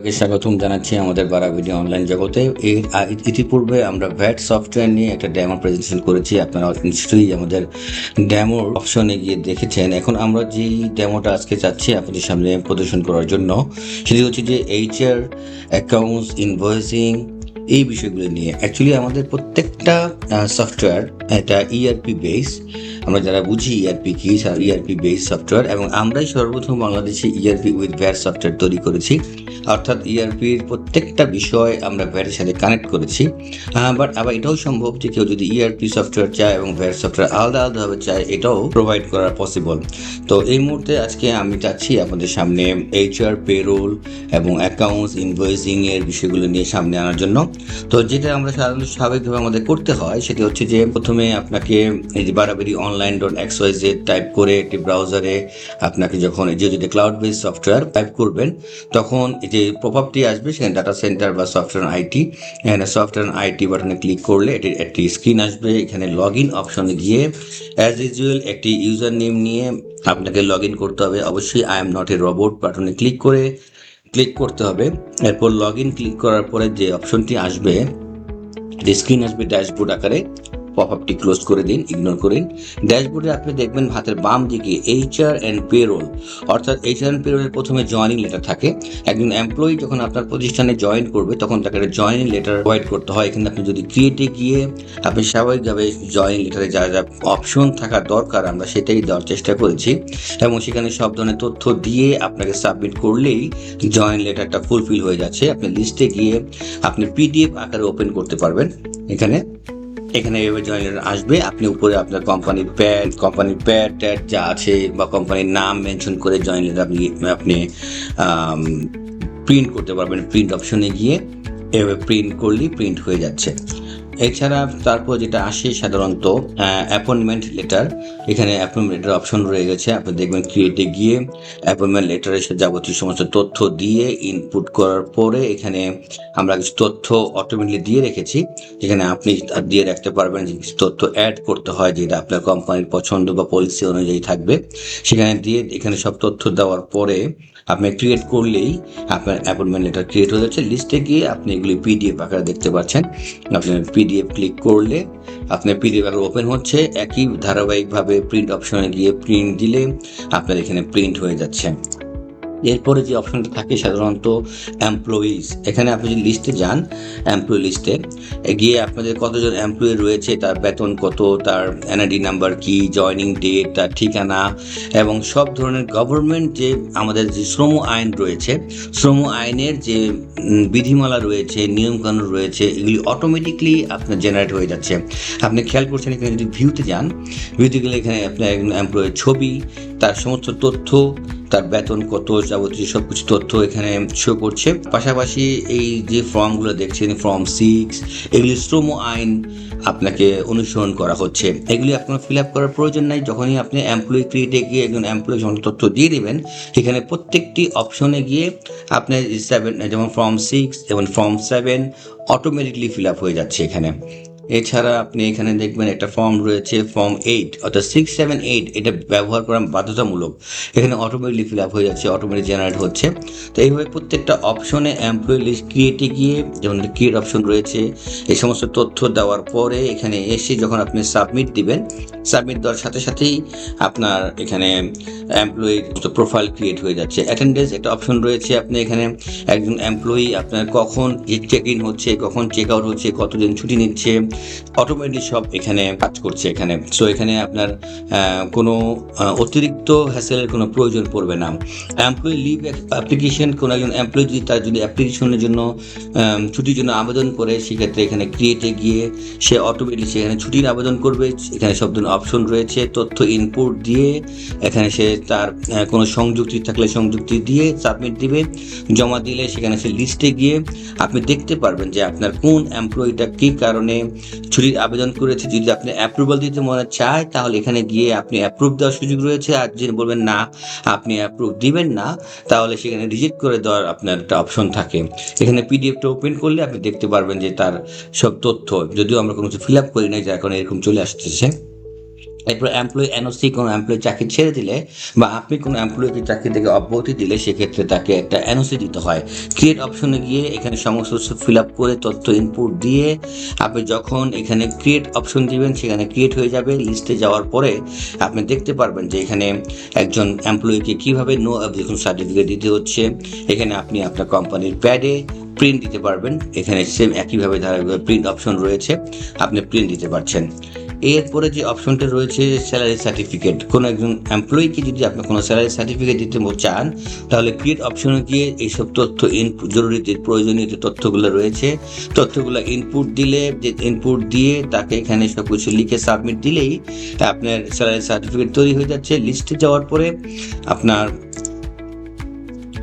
স্বাগতম জানাচ্ছি আমাদের বারা ভিডিও অনলাইন জগতে। ইতিপূর্বে আমরা ভ্যাট সফটওয়্যার নিয়ে একটা ডেমো প্রেজেন্টেশন করেছি। আপনারা নিশ্চয়ই আমাদের ডেমোর অপশনে গিয়ে দেখেছেন। এখন আমরা যেই ডেমোটা আজকে চাচ্ছি আপনাদের সামনে প্রদর্শন করার জন্য, সেটি হচ্ছে যে এইচআর, অ্যাকাউন্টস, ইনভয়েসিং, এই বিষয়গুলো নিয়ে। অ্যাকচুয়ালি আমাদের প্রত্যেকটা সফটওয়্যার এটা ইআরপি বেস। আমরা যারা বুঝি ইআরপি কি, ইআরপি বেস সফটওয়্যার, এবং আমরাই সর্বপ্রথম বাংলাদেশে ইআরপি উইথ ভ্যাট সফটওয়্যার তৈরি করেছি। অর্থাৎ ইআরপির প্রত্যেকটা বিষয় আমরা ভ্যাটের সাথে কানেক্ট করেছি। বাট আবার এটাও সম্ভব যে কেউ যদি ইআরপি সফটওয়্যার চায় এবং ভ্যাট সফটওয়্যার আলাদা আলাদাভাবে চায়, এটাও প্রোভাইড করা পসিবল। তো এই মুহূর্তে আজকে আমি চাচ্ছি আপনাদের সামনে এইচআর, পেরোল এবং অ্যাকাউন্টস, ইনভয়েসিং এর বিষয়গুলো নিয়ে সামনে আনার জন্য। তো যেটা আমরা সাধারণত স্বাভাবিকভাবে আমাদের করতে হয় সেটা হচ্ছে যে প্রথমে আপনাকে এই যে বারাবারি online.xyz টাইপ করে একটি ব্রাউজারে আপনাকে যখন যদি ক্লাউড বেস সফটওয়্যার টাইপ করবেন, তখন যে পপআপটি আসবে সেখানে ডাটা সেন্টার বা সফটওয়্যার আইটি, এখানে সফটওয়্যার আইটি বাটনে ক্লিক করলে এটির একটি স্ক্রিন আসবে। এখানে লগ ইন অপশনে গিয়ে অ্যাজ ইউজুয়াল একটি ইউজার নেম নিয়ে আপনাকে লগ ইন করতে হবে। অবশ্যই I am not a robot বাটনে ক্লিক করতে হবে। এরপর লগ ইন ক্লিক করার পরে যে অপশনটি আসবে, স্ক্রিন আসবে ড্যাশবোর্ড আকারে। পপআপটি ক্লোজ করে দিন, ইগনোর করেন। ড্যাশবোর্ডে আপনি দেখবেন হাতের বাম দিকে এইচআর অ্যান্ড পেরোল, অর্থাৎ এইচআর অ্যান্ড পেরোলের প্রথমে জয়েনিং লেটার থাকে। একজন এমপ্লয়ি যখন আপনার প্রতিষ্ঠানে জয়েন করবে তখন তাকে একটা জয়েনিং লেটার প্রোভাইড করতে হয়। এখানে আপনি যদি ক্রিয়েটে গিয়ে আপনি স্বাভাবিকভাবে জয়েনিং লেটারে যা যা অপশন থাকা দরকার আমরা সেটাই দেওয়ার চেষ্টা করেছি, এবং সেখানে সব ধরনের তথ্য দিয়ে আপনাকে সাবমিট করলেই জয়েন লেটারটা ফুলফিল হয়ে যাচ্ছে। আপনি লিস্টে গিয়ে আপনি পিডিএফ আকারে ওপেন করতে পারবেন। এখানে এভাবে জয়েন লেটার আসবে। আপনি উপরে আপনার কোম্পানির প্যাড ট্যাড যা আছে বা কোম্পানির নাম মেনশন করে জয়েন লেটার আপনি প্রিন্ট করতে পারবেন। প্রিন্ট অপশনে গিয়ে এভাবে প্রিন্ট করলেই প্রিন্ট হয়ে যাচ্ছে। এছাড়া তারপর যেটা আসে সাধারণত অ্যাপয়েন্টমেন্ট লেটার। এখানে অ্যাপয়েন্টমেন্ট লেটার অপশন রয়ে গেছে। আপনি দেখবেন ক্রিয়েটে গিয়ে অ্যাপয়েন্টমেন্ট লেটারের সাথে যাবতীয় সমস্ত তথ্য দিয়ে ইনপুট করার পরে এখানে আমরা কিছু তথ্য অটোমেটিকলি দিয়ে রেখেছি, যেখানে আপনি দিয়ে রাখতে পারবেন যে কিছু তথ্য অ্যাড করতে হয় যেটা আপনার কোম্পানির পছন্দ বা পলিসি অনুযায়ী থাকবে। সেখানে দিয়ে এখানে সব তথ্য দেওয়ার পরে আপনি ক্রিয়েট করলেই আপনার অ্যাপয়েন্টমেন্ট লেটার ক্রিয়েট হয়ে যাচ্ছে। লিস্টে গিয়ে আপনি এগুলি পিডিএফ আকারে দেখতে পাচ্ছেন। আপনি পিডিএফ ক্লিক করলে আপনার পিডিএফ আকারে ওপেন হচ্ছে। একই ধারাবাহিকভাবে প্রিন্ট অপশনে গিয়ে প্রিন্ট দিলে আপনার এখানে প্রিন্ট হয়ে যাচ্ছে। এরপরে যে অপশনটা থাকে সাধারণত এমপ্লয়িজ। এখানে আপনি যদি লিস্টে যান, এমপ্লয়ি লিস্টে গিয়ে আপনাদের কতজন এমপ্লয়ি রয়েছে, তার বেতন কত, তার এনআইডি নাম্বার কি, জয়নিং ডেট, তার ঠিকানা, এবং সব ধরনের গভর্নমেন্ট যে আমাদের যে শ্রম আইন রয়েছে, শ্রম আইনের যে বিধিমালা রয়েছে, নিয়মকানুন রয়েছে, এগুলি অটোমেটিকলি আপনার জেনারেট হয়ে যাচ্ছে। আপনি খেয়াল করছেন এখানে যদি ভিউতে যান, ভিউতে গেলে এখানে আপনার একজন এমপ্লয়ের ছবি, তার সমস্ত তথ্য, তার বেতন কত, যাবতীয় সব কিছু তথ্য এখানে শো করছে। পাশাপাশি এই যে ফর্মগুলো দেখছেন, ফর্ম 6, এগুলি শ্রম আইন আপনাকে অনুসরণ করা হচ্ছে। এগুলি আপনার ফিল আপ করার প্রয়োজন নাই। যখনই আপনি এমপ্লয়ি ক্রিয়েটে গিয়ে একজন এমপ্লয়ি সমস্ত তথ্য দিয়ে দেবেন, এখানে প্রত্যেকটি অপশনে গিয়ে আপনার 7 যেমন ফর্ম 6 এবং ফর্ম 7 অটোমেটিকলি ফিল আপ হয়ে যাচ্ছে এখানে। এছাড়া আপনি এখানে দেখবেন একটা ফর্ম রয়েছে ফর্ম 8, অর্থাৎ 6, 7, 8, এটা ব্যবহার করা বাধ্যতামূলক। এখানে অটোমেটিকলি ফিল আপ হয়ে যাচ্ছে, অটোমেটিক জেনারেট হচ্ছে। তো এইভাবে প্রত্যেকটা অপশনে এমপ্লয়ি লিস্ট ক্রিয়েটে গিয়ে যেমন ক্রিয়েট অপশন রয়েছে, এই সমস্ত তথ্য দেওয়ার পরে এখানে এসে যখন আপনি সাবমিট দিবেন, সাবমিট দেওয়ার সাথে সাথেই আপনার এখানে এমপ্লয়ির প্রোফাইল ক্রিয়েট হয়ে যাচ্ছে। অ্যাটেন্ডেন্স একটা অপশন রয়েছে। আপনি এখানে একজন এমপ্লয়ি আপনার কখন চেক ইন হচ্ছে, কখন চেক আউট হচ্ছে, কতদিন ছুটি নিচ্ছে, অটোমেটিক সব এখানে কাজ করছে এখানে। সো এখানে আপনার কোনো অতিরিক্ত হ্যাসেলের কোনো প্রয়োজন পড়বে না। এমপ্লয়ি লিভ অ্যাপ্লিকেশন, কোনো একজন এমপ্লয়ি যদি তার যদি অ্যাপ্লিকেশনের জন্য ছুটির জন্য আবেদন করে, সেক্ষেত্রে এখানে ক্রিয়েটে গিয়ে সে অটোমেটিক সেখানে ছুটির আবেদন করবে। এখানে সব ধরনের অপশন রয়েছে, তথ্য ইনপুট দিয়ে এখানে সে তার কোনো সংযুক্তি থাকলে সংযুক্তি দিয়ে সাবমিট দিবে। জমা দিলে সেখানে সে লিস্টে গিয়ে আপনি দেখতে পারবেন যে আপনার কোন এমপ্লয়িটা কী কারণে ছুটির আবেদন করেছে। যদি আপনি অ্যাপ্রুভাল দিতে মনে চায় তাহলে এখানে গিয়ে আপনি অ্যাপ্রুভ দেওয়ার সুযোগ রয়েছে। আর যদি বলবেন না আপনি অ্যাপ্রুভ দিবেন না, তাহলে সেখানে রিজেক্ট করে দেওয়ার আপনার একটা অপশন থাকে। এখানে পিডিএফটা ওপেন করলে আপনি দেখতে পারবেন যে তার সব তথ্য, যদিও আমরা কোনো কিছু ফিল আপ করি নাই, যা এখন এরকম চলে আসতেছে। এরপর এমপ্লয়ি এনওসি, কোনো এমপ্লয়ি চাকরি ছেড়ে দিলে বা আপনি কোনো এমপ্লয়িকে চাকরি থেকে অব্যাহতি দিলে সেক্ষেত্রে তাকে একটা এনওসি দিতে হয়। ক্রিয়েট অপশনে গিয়ে এখানে সমস্ত কিছু ফিল আপ করে তথ্য ইনপুট দিয়ে আপনি যখন এখানে ক্রিয়েট অপশন দিবেন সেখানে ক্রিয়েট হয়ে যাবে। লিস্টে যাওয়ার পরে আপনি দেখতে পারবেন যে এখানে একজন এমপ্লয়িকে কীভাবে নো অবজেকশন সার্টিফিকেট দিতে হচ্ছে। এখানে আপনি আপনার কোম্পানির প্যাডে প্রিন্ট দিতে পারবেন। এখানে সেম একইভাবে ধারাবাহিক প্রিন্ট অপশন রয়েছে, আপনি প্রিন্ট দিতে পারছেন। এরপরে যে অপশনটা রয়েছে স্যালারি সার্টিফিকেট, কোনো একজন এমপ্লয়িকে যদি আপনি কোনো স্যালারি সার্টিফিকেট দিতে চান তাহলে ক্রিয়েট অপশনে গিয়ে এইসব তথ্য জরুরি যে প্রয়োজনীয় যে তথ্যগুলো রয়েছে তথ্যগুলো ইনপুট দিলে, যে ইনপুট দিয়ে তাকে এখানে সব কিছু লিখে সাবমিট দিলেই আপনার স্যালারি সার্টিফিকেট তৈরি হয়ে যাচ্ছে। লিস্টে যাওয়ার পরে আপনার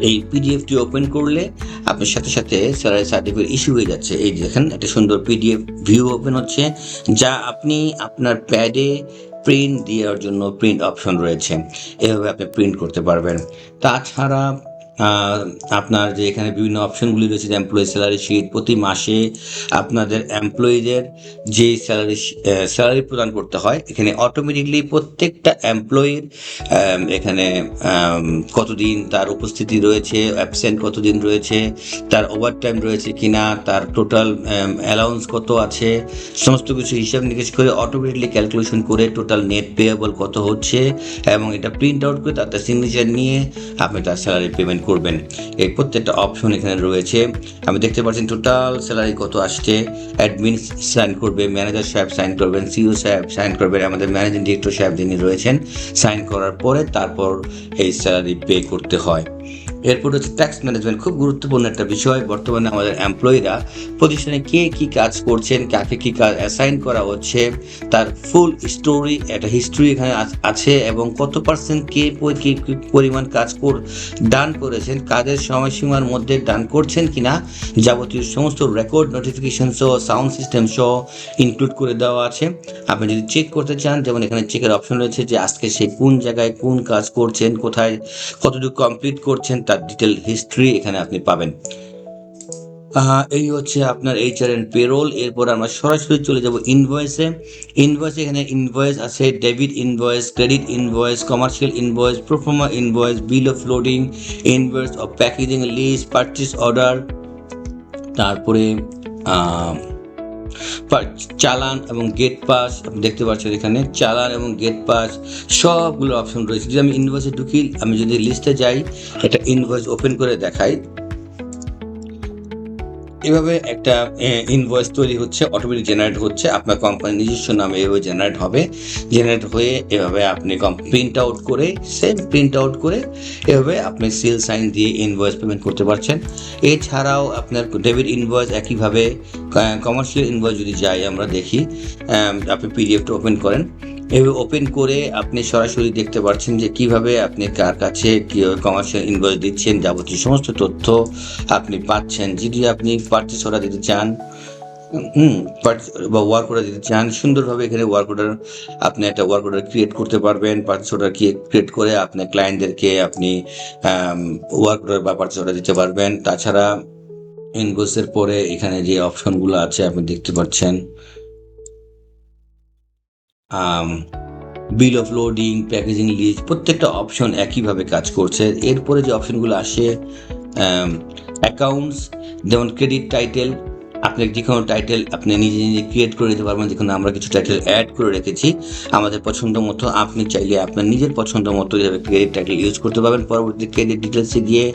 এই পিডিএফটি ওপেন করলে আপনার সাথে সাথে স্যালারি সার্টিফিকেট ইস্যু হয়ে যাচ্ছে। এই দেখেন একটা সুন্দর পিডিএফ ভিউ ওপেন হচ্ছে, যা আপনি আপনার প্যাডে প্রিন্ট দেওয়ার জন্য প্রিন্ট অপশন রয়েছে, এভাবে আপনি প্রিন্ট করতে পারবেন। তাছাড়া আপনার যে এখানে বিভিন্ন অপশনগুলি রয়েছে, এমপ্লয়ি স্যালারি শিট, প্রতি মাসে আপনাদের এমপ্লয়ীদের যে স্যালারি প্রদান করতে হয় এখানে অটোমেটিকলি প্রত্যেকটা এমপ্লয়ির এখানে কতদিন তার উপস্থিতি রয়েছে, অ্যাবসেন্ট কতদিন রয়েছে, তার ওভারটাইম রয়েছে কিনা, তার টোটাল অ্যালাউন্স কত আছে, সমস্ত কিছু হিসাব নিকেশ করে অটোমেটিকলি ক্যালকুলেশন করে টোটাল নেট পেয়েবল কত হচ্ছে এবং এটা প্রিন্ট আউট করে তার সিগনেচার নিয়ে আপনি তার স্যালারি পেমেন্ট করবেন। এই প্রত্যেকটা অপশন এখানে রয়েছে। আমি দেখতে পাচ্ছেন টোটাল স্যালারি কত আসছে। অ্যাডমিন সাইন করবে, ম্যানেজার সাহেব সাইন করবেন, সিইও সাহেব সাইন করবেন, আমাদের ম্যানেজিং ডিরেক্টর সাহেব যিনি রয়েছেন সাইন করার পরে তারপর এই স্যালারি পে করতে হয়। এরপর হচ্ছে ট্যাক্স ম্যানেজমেন্ট, খুব গুরুত্বপূর্ণ একটা বিষয়। বর্তমানে আমাদের এমপ্লয়িরা প্রতিষ্ঠানে কে কী কাজ করছেন, কাকে কী কাজ অ্যাসাইন করা হচ্ছে, তার ফুল স্টোরি, একটা হিস্ট্রি এখানে আছে এবং কত পার্সেন্ট কে কী পরিমাণ কাজ ডান করেছেন, কাজের সময়সীমার মধ্যে ডান করছেন কিনা, যাবতীয় সমস্ত রেকর্ড, নোটিফিকেশন সহ, সাউন্ড সিস্টেম সহ ইনক্লুড করে দেওয়া আছে। আপনি যদি চেক করতে চান, যেমন এখানে চেকের অপশন রয়েছে যে আজকে সে কোন জায়গায় কোন কাজ করছেন, কোথায় কতটুকু কমপ্লিট করছেন তার ডিটেল হিস্ট্রি এখানে আপনি পাবেন। এই হচ্ছে আপনার এইচআর এন্ড পেরোল। এরপর আমরা সরাসরি চলে যাব ইনভয়েসে। এখানে ইনভয়েস আছে, debit invoice, credit invoice, commercial invoice, proforma invoice, bill of loading, invoice of packaging list, purchase order, তারপরে চালান এবং গেট পাস। আপনি দেখতে পাচ্ছেন এখানে চালান এবং গেট পাস সবগুলো অপশন রয়েছে। যদি আমি ইনভয়েসে ঢুকি, আমি যদি লিস্টে যাই, একটা ইনভয়েস ওপেন করে দেখাই, এভাবে একটা ইনভয়েস তৈরি হচ্ছে, অটোমেটিক জেনারেট হচ্ছে, আপনার কোম্পানির নিজস্ব নামে এভাবে জেনারেট হবে। জেনারেট হয়ে এভাবে আপনি প্রিন্ট আউট করে, এভাবে আপনি সিল সাইন দিয়ে ইনভয়েস পেমেন্ট করতে পারছেন। এছাড়াও আপনার ডেবিট ইনভয়েস একইভাবে, কমার্শিয়াল ইনভয়েস যদি যাই আমরা দেখি, আপনি পিডিএফটা ওপেন করেন, এভাবে ওপেন করে আপনি সরাসরি দেখতে পাচ্ছেন যে কিভাবে আপনি কার কাছে কমার্শিয়াল ইনভয়েস দিচ্ছেন, যাবতীয় সমস্ত তথ্য আপনি পাচ্ছেন। যদি আপনি পারচেস অর্ডার দিতে চান বা ওয়ার্ক অর্ডার দিতে চান, সুন্দরভাবে এখানে ওয়ার্ক অর্ডার, আপনি একটা ওয়ার্ক অর্ডার ক্রিয়েট করতে পারবেন। পারচেস অর্ডার ক্রিয়েট করে আপনার ক্লায়েন্টদেরকে আপনি ওয়ার্ক অর্ডার বা পারচেস অর্ডার দিতে পারবেন। তাছাড়া ইনভয়েসের পরে এখানে যে অপশনগুলো আছে আপনি দেখতে পাচ্ছেন, bill of loading, packaging list, প্রত্যেকটা অপশন একইভাবে কাজ করছে। এরপরে যে অপশনগুলো আসে অ্যাকাউন্টস, যেমন ক্রেডিট টাইটেল, আপনি যে কোনো টাইটেল আপনি নিজে ক্রিয়েট করে নিতে পারবেন। যেখানে আমরা কিছু টাইটেল অ্যাড করে রেখেছি আমাদের পছন্দ মতো, আপনি চাইলে আপনার নিজের পছন্দ মতো এভাবে ক্রেডিট টাইটেল ইউজ করতে পারবেন। পরবর্তী ক্রেডিট ডিটেলসে গিয়ে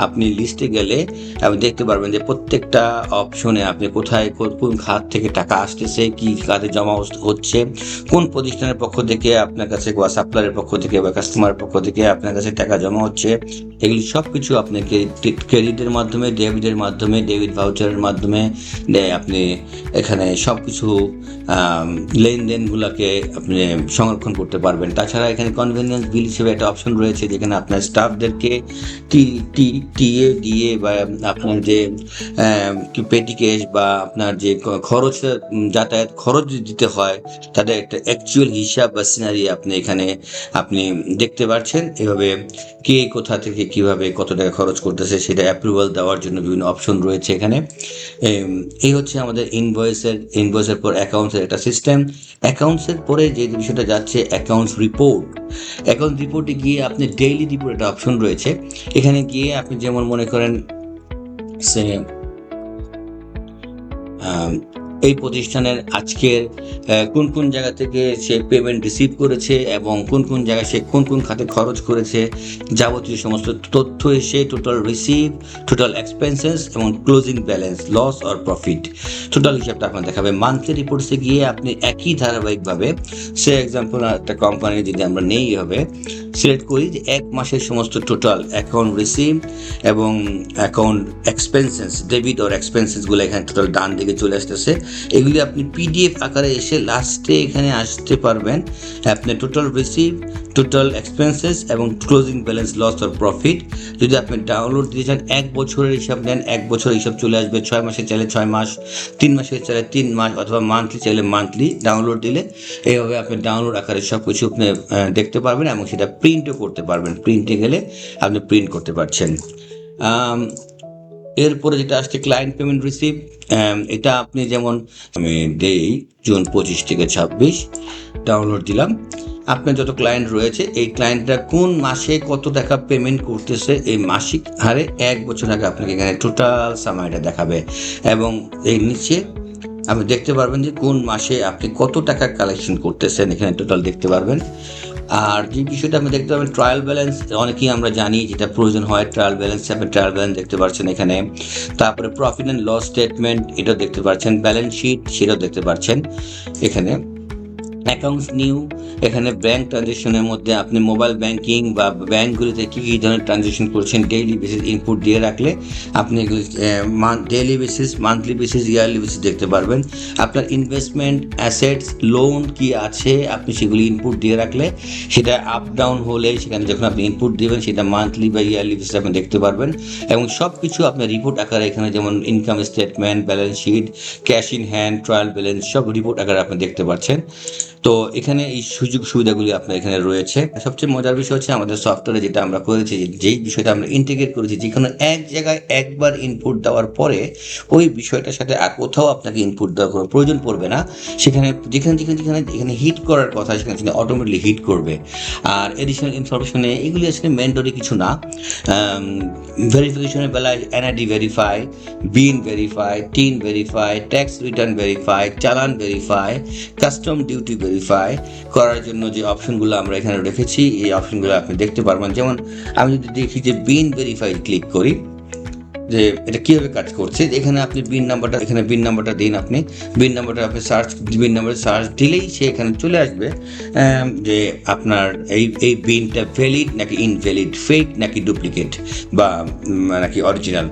আপনি লিস্টে গেলে আপনি দেখতে পারবেন যে প্রত্যেকটা অপশনে আপনি কোথায় কোন খাত থেকে টাকা আসতেছে, কী খাতে জমা হচ্ছে, কোন প্রতিষ্ঠানের পক্ষ থেকে আপনার কাছে বা সাপ্লায়ারের পক্ষ থেকে বা কাস্টমারের পক্ষ থেকে আপনার কাছে টাকা জমা হচ্ছে, এগুলি সব কিছু আপনি ক্রেডিটের মাধ্যমে, ডেবিটের মাধ্যমে, ডেবিট ভাউচারের মাধ্যমে আপনি এখানে সব কিছু লেনদেনগুলোকে আপনি সংরক্ষণ করতে পারবেন। তাছাড়া এখানে কনভেনিয়েন্স বিল হিসেবে একটা অপশন রয়েছে, যেখানে আপনার স্টাফদেরকে টিএ দিয়ে বা আপনার যে পেটি ক্যাশ বা আপনার যে খরচ, যাতায়াত খরচ দিতে হয়, তাদের একটা অ্যাকচুয়াল হিসাব বা সিনারি আপনি এখানে আপনি দেখতে পাচ্ছেন। এভাবে কে কোথা থেকে কিভাবে কত টাকা খরচ করতেছে সেটা অ্যাপ্রুভাল দেওয়ার জন্য বিভিন্ন অপশন রয়েছে এখানে। এই হচ্ছে আমাদের ইনভয়েসের পর অ্যাকাউন্টসের একটা সিস্টেম। অ্যাকাউন্টসের পরে যে বিষয়টা যাচ্ছে অ্যাকাউন্টস রিপোর্টে গিয়ে আপনি ডেইলি রিপোর্ট একটা অপশন রয়েছে। এখানে গিয়ে আপনি যেমন মনে করেন সে এই প্রতিষ্ঠানের আজকের কোন কোন জায়গা থেকে সে পেমেন্ট রিসিভ করেছে এবং কোন কোন জায়গায় সে কোন কোন খাতে খরচ করেছে, যাবতীয় সমস্ত তথ্য এসে টোটাল রিসিভ, টোটাল এক্সপেন্সেস এবং closing balance, loss or profit, total হিসাবটা আপনার দেখাবে। মান্থলি রিপোর্টসে গিয়ে আপনি একই ধারাবাহিকভাবে সে এক্সাম্পল একটা কোম্পানি যদি আমরা নেই হবে সিলেক্ট করি যে এক মাসের সমস্ত টোটাল অ্যাকাউন্ট রিসিভ এবং অ্যাকাউন্ট এক্সপেন্সেস, ডেবিট অর এক্সপেন্সেসগুলো এখানে টোটাল ডান দিকে চলে আসতেছে। এগুলি আপনি পিডিএফ আকারে এসে লাস্টে এখানে আসতে পারবেন। আপনি টোটাল রিসিভ, টোটাল এক্সপেন্সেস এবং closing balance, loss or profit যদি আপনি ডাউনলোড দিতে চান, 1 বছরের হিসাব নেন, 1 বছরের হিসাব চলে আসবে। 6 মাসে চাইলে 6 মাস, 3 মাসে চাইলে 3 মাস, অথবা মান্থলি চাইলে মান্থলি ডাউনলোড দিলে এইভাবে আপনি ডাউনলোড আকারে সব কিছু আপনি দেখতে পারবেন এবং সেটা প্রিন্টও করতে পারবেন। প্রিন্টে গেলে আপনি প্রিন্ট করতে পারছেন। এরপরে যেটা আসছে ক্লায়েন্ট পেমেন্ট রিসিভ, এটা আপনি যেমন আমি দেই জুন 25 থেকে 26 ডাউনলোড দিলাম। আপনার যত ক্লায়েন্ট রয়েছে এই ক্লায়েন্টরা কোন মাসে কত টাকা পেমেন্ট করতেছে এই মাসিক হারে 1 বছর আগে আপনাকে এখানে টোটাল সামারিটা দেখাবে এবং এই নিচে আপনি দেখতে পারবেন যে কোন মাসে আপনি কত টাকা কালেকশন করতেছেন, এখানে টোটাল দেখতে পারবেন। আর যে বিষয়টা আপনি দেখতে পাবেন ট্রায়াল ব্যালেন্স, অনেকেই আমরা জানি যেটা প্রয়োজন হয় ট্রায়াল ব্যালেন্স, আপনি ট্রায়াল ব্যালেন্স দেখতে পাচ্ছেন এখানে। তারপরে প্রফিট অ্যান্ড লস স্টেটমেন্ট এটাও দেখতে পাচ্ছেন, ব্যালেন্স শিট সেটাও দেখতে পাচ্ছেন এখানে। অ্যাকাউন্টস নিউ, এখানে ব্যাংক ট্রানজেকশনের মধ্যে আপনি মোবাইল ব্যাংকিং বা ব্যাংকগুলিতে কী কী ধরনের ট্রানজেকশন করছেন ডেইলি বেসিস ইনপুট দিয়ে রাখলে আপনি এগুলি daily basis, monthly basis, yearly basis দেখতে পারবেন। আপনার ইনভেস্টমেন্ট, অ্যাসেটস, লোন কি আছে আপনি সেগুলি ইনপুট দিয়ে রাখলে সেটা আপ ডাউন হলে সেখানে যখন আপনি ইনপুট দেবেন সেটা মান্থলি বা ইয়ারলি বেসিস আপনি দেখতে পারবেন এবং সব কিছু আপনার রিপোর্ট আকারে এখানে যেমন income statement, balance sheet, cash in hand, trial balance সব রিপোর্ট আকারে আপনি দেখতে পাচ্ছেন। তো এখানে এই সুযোগ সুবিধাগুলি আপনার এখানে রয়েছে। সবচেয়ে মজার বিষয় হচ্ছে আমাদের সফটওয়্যারে যেটা আমরা করেছি, যেই বিষয়টা আমরা ইন্টিগ্রেট করেছি, যেখানে এক জায়গায় একবার ইনপুট দেওয়ার পরে ওই বিষয়টার সাথে আর কোথাও আপনাকে ইনপুট দেওয়ার কোনো প্রয়োজন পড়বে না। সেখানে যেখানে হিট করার কথা সেখানে অটোমেটিকলি হিট করবে। আর এডিশনাল ইনফরমেশনে এগুলি আসলে ম্যান্ডেটরি কিছু না। ভেরিফিকেশনের বেলায় NID verify, BIN verify, TIN verify, tax return verify, challan verify, custom duty verify করার জন্য যে অপশনগুলো আমরা এখানে রেখেছি এই অপশনগুলো আপনি দেখতে পারবেন। যেমন আমি যদি দেখি যে বিন ভেরিফাই ক্লিক করি যে এটা কীভাবে কাজ করছে, এখানে আপনি বিন নাম্বারটা দিন, আপনি বিন নাম্বারটা আপনি বিন নাম্বারে সার্চ দিলেই সে এখানে চলে আসবে যে আপনার এই বিনটা ভ্যালিড নাকি ইনভ্যালিড, ফেক নাকি ডুপ্লিকেট বা নাকি অরিজিনাল,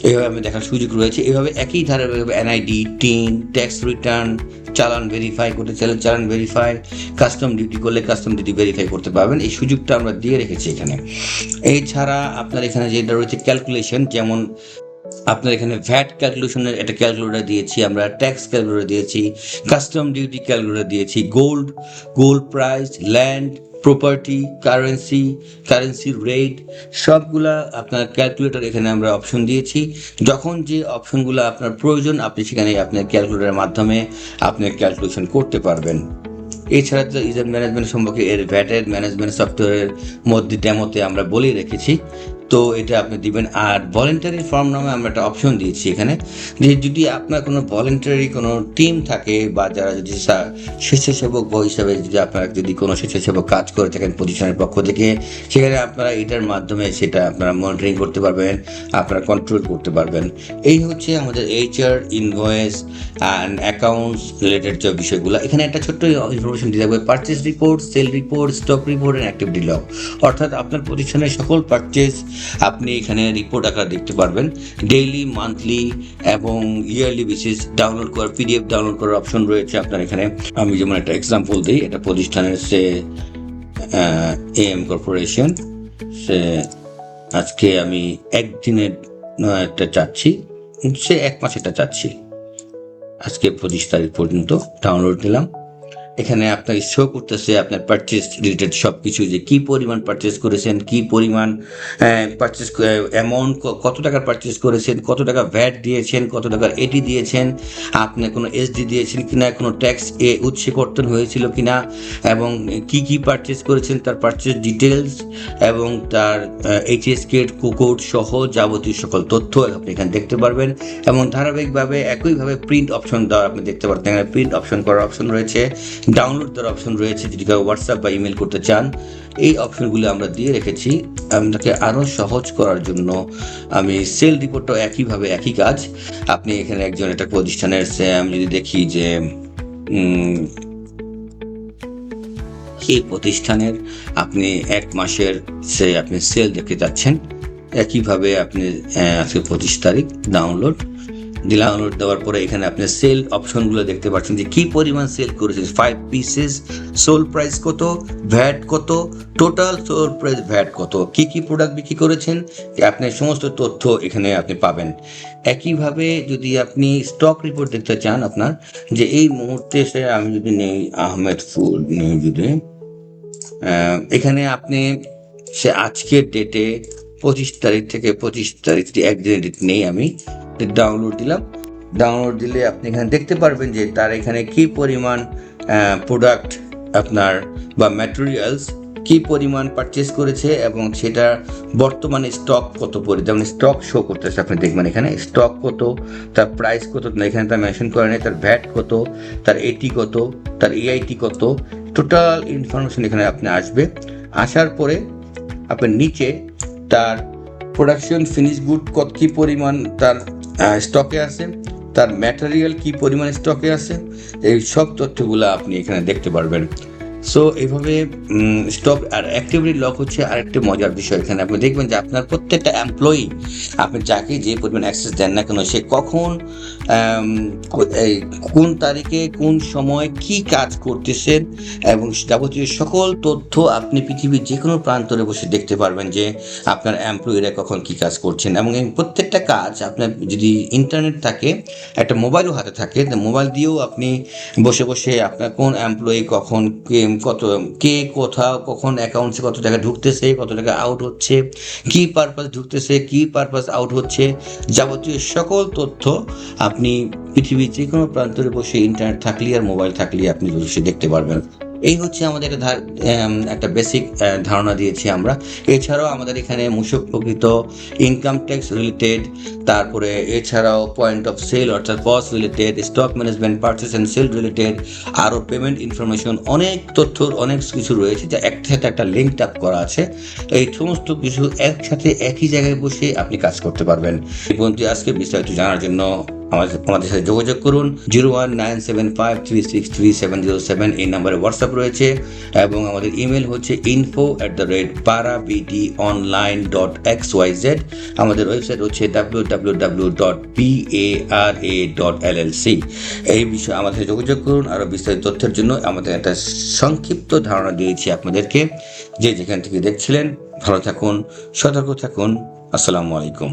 এইভাবে আমি দেখার সুযোগ রয়েছে। এইভাবে একই ধারাবাহিকভাবে এনআইডি, টিন, ট্যাক্স রিটার্ন, চালান ভেরিফাই করতে চাইলে চালান ভেরিফাই, কাস্টম ডিউটি করলে কাস্টম ডিউটি ভেরিফাই করতে পারবেন। এই সুযোগটা আমরা দিয়ে রেখেছি এখানে। এছাড়া আপনার এখানে যেটা রয়েছে ক্যালকুলেশন, যেমন আপনার এখানে ভ্যাট ক্যালকুলেশনের একটা ক্যালকুলেটর দিয়েছি আমরা, ট্যাক্স ক্যালকুলেটর দিয়েছি, কাস্টম ডিউটি ক্যালকুলেটর দিয়েছি, gold price, land, property, currency rate, সবগুলা আপনার ক্যালকুলেটর এখানে আমরা অপশন দিয়েছি। যখন যে অপশনগুলো আপনার প্রয়োজন আপনি সেখানে আপনার ক্যালকুলেটরের মাধ্যমে আপনি ক্যালকুলেশন করতে পারবেন। এছাড়া তো ইউজার ম্যানেজমেন্ট সম্পর্কে এর ভ্যাটের ম্যানেজমেন্ট সফটওয়্যারের মধ্যে ডেমোতে আমরা বলেই রেখেছি, তো এটা আপনি দিবেন। আর ভলেন্টারি ফর্ম নামে আমরা একটা অপশন দিয়েছি এখানে, যে যদি আপনার কোনো ভলেন্টারি কোনো টিম থাকে বা যারা যদি স্বেচ্ছাসেবক হিসাবে যদি আপনারা যদি কোনো স্বেচ্ছাসেবক কাজ করে থাকেন প্রতিষ্ঠানের পক্ষ থেকে, সেখানে আপনারা এটার মাধ্যমে সেটা আপনারা মনিটরিং করতে পারবেন, আপনারা কন্ট্রোল করতে পারবেন। এই হচ্ছে আমাদের HR, invoice and accounts related যে বিষয়গুলো। এখানে একটা ছোট্ট ইনফরমেশন দিয়ে থাকবে, purchase report, sell report, stock report and activity log, অর্থাৎ আপনার প্রতিষ্ঠানের সকল পারচেস আপনি এখানে রিপোর্ট আকারে দেখতে পারবেন, ডেইলি, মান্থলি এবং ইয়ারলি বেসিস ডাউনলোড করার, পিডিএফ ডাউনলোড করার অপশন রয়েছে আপনার এখানে। আমি যেমন একটা এক্সাম্পল দিই, এটা প্রতিষ্ঠানের সে AM কর্পোরেশন, সে আজকে আমি একদিনের একটা চাচ্ছি, সে 1 মাস এটা চাচ্ছি, আজকে 25 তারিখ পর্যন্ত ডাউনলোড নিলাম। এখানে আপনার শো করতেছে আপনার পারচেজ রিলেটেড সব কিছু, যে কী পরিমাণ পারচেজ করেছেন, কী পরিমাণ পারচেজ অ্যামাউন্ট, কত টাকার পারচেজ করেছেন, কত টাকা ভ্যাট দিয়েছেন, কত টাকার এটি দিয়েছেন, আপনি কোনো এসডি দিয়েছেন কিনা, কোনো ট্যাক্স উৎসে কর্তন হয়েছিল কিনা, এবং কি কি পারচেজ করেছেন তার পারচেজ ডিটেলস এবং তার এইচএস কোড সহ যাবতীয় সকল তথ্য আপনি এখানে দেখতে পারবেন। এবং ধারাবাহিকভাবে একইভাবে প্রিন্ট অপশন দেওয়া আপনি দেখতে পারবেন। এখানে প্রিন্ট অপশন করার অপশন রয়েছে, ডাউনলোড দেওয়ার অপশন রয়েছে, যদি কেউ হোয়াটসঅ্যাপ বা ইমেল করতে চান। এই অপশনগুলো আমরা দিয়ে রেখেছি আপনাকে আরও সহজ করার জন্য। আমি সেল রিপোর্টটাও একইভাবে একই কাজ। আপনি এখানে একজন একটা প্রতিষ্ঠানের আমি যদি দেখি যে এই প্রতিষ্ঠানের আপনি 1 মাসের আপনি সেল দেখতে যাচ্ছেন, একইভাবে আপনি আজকে 25 তারিখ ডাউনলোড দেওয়ার পরে এখানে আপনি সেল অপশনগুলো দেখতে পাচ্ছেন যে কী পরিমাণ সেল করেছেন, 5 পিসেস, সোল প্রাইস কত, ভ্যাট কত, টোটাল সোল প্রাইস ভ্যাট কত, কী কী প্রোডাক্ট বিক্রি করেছেন, আপনি সমস্ত তথ্য এখানে আপনি পাবেন। একইভাবে যদি আপনি স্টক রিপোর্ট দেখতে চান আপনার, যে এই মুহূর্তে আমি যদি নেই আহমেদ ফুড নেই, যদি এখানে আপনি আজকের ডেটে 25 তারিখ থেকে 25 তারিখ একদিনের ডেট নেই, আমি ডাউনলোড দিলাম। ডাউনলোড দিলে আপনি এখানে দেখতে পারবেন যে তার এখানে কি পরিমাণ প্রোডাক্ট আপনার বা ম্যাটেরিয়ালস কি পরিমাণ পারচেস করেছে এবং সেটা বর্তমানে স্টক কত যেমন স্টক শো করতেছে, আপনি দেখবেন এখানে স্টক কত, তার প্রাইস কত, এখানে তার মেনশন করে নেই, তার ভ্যাট কত, তার এটি কত, তার এআইটি কত, টোটাল ইনফরমেশন এখানে আপনি আসবে। আসার পরে আপনার নিচে তার প্রোডাকশন ফিনিশ গুড কী পরিমাণ তার স্টকে আছে, তার ম্যাটেরিয়াল কী পরিমাণ স্টকে আছে, এই সব তথ্যগুলো আপনি এখানে দেখতে পারবেন। সো এইভাবে স্টক আর অ্যাক্টিভিটি লক হচ্ছে আরেকটি মজার বিষয়। এখানে আপনি দেখবেন যে আপনার প্রত্যেকটা এমপ্লয়ি, আপনি যাকে যে পরিমাণ অ্যাক্সেস দেন না কেন, সে কখন কোন তারিখে কোন সময় কি কাজ করতেছেন এবং যাবতীয় সকল তথ্য আপনি পৃথিবীর যে কোনো প্রান্তরে বসে দেখতে পারবেন যে আপনার এমপ্লয়িরা কখন কি কাজ করছেন। এবং এই প্রত্যেকটা কাজ আপনার যদি ইন্টারনেট থাকে, একটা মোবাইলও হাতে থাকে, মোবাইল দিয়েও আপনি বসে বসে আপনার কোন এমপ্লয়ি কখন কে কোথাও কখন অ্যাকাউন্টসে কত টাকা ঢুকতেছে, কত টাকা আউট হচ্ছে, কি পারপাস ঢুকতেছে, কি পারপাস আউট হচ্ছে, যাবতীয় সকল তথ্য আপনি পৃথিবীর যে কোনো প্রান্তরে বসে ইন্টারনেট থাকলে আর মোবাইল থাকলে আপনি বসে দেখতে পারবেন। এই হচ্ছে আমাদের একটা বেসিক ধারণা দিয়েছি আমরা। এছাড়াও আমাদের এখানে মূসক প্রকৃত ইনকাম ট্যাক্স রিলেটেড, তারপরে এছাড়াও পয়েন্ট অফ সেল অর্থাৎ POS related, stock management, purchase and sale related, আরও পেমেন্ট ইনফরমেশন, অনেক তথ্যর অনেক কিছু রয়েছে যা একসাথে একটা লিঙ্ক আপ করা আছে। এই সমস্ত কিছু একসাথে একই জায়গায় বসে আপনি কাজ করতে পারবেন। এই পর্যন্ত আজকে বিস্তারিত জানার জন্য আমাদের সাথে যোগাযোগ করুন। 019753633707 এই নাম্বারে হোয়াটসঅ্যাপ রয়েছে এবং আমাদের ইমেল হচ্ছে info@parabtonline.xyz। আমাদের ওয়েবসাইট হচ্ছে www.para.llc। এই বিষয়ে আমাদের সাথে যোগাযোগ করুন। আরও বিস্তারিত তথ্যের জন্য আমাদের একটা সংক্ষিপ্ত ধারণা দিয়েছি আপনাদেরকে। যে যেখান থেকে দেখছিলেন, ভালো থাকুন, সতর্ক থাকুন। আসসালামু আলাইকুম।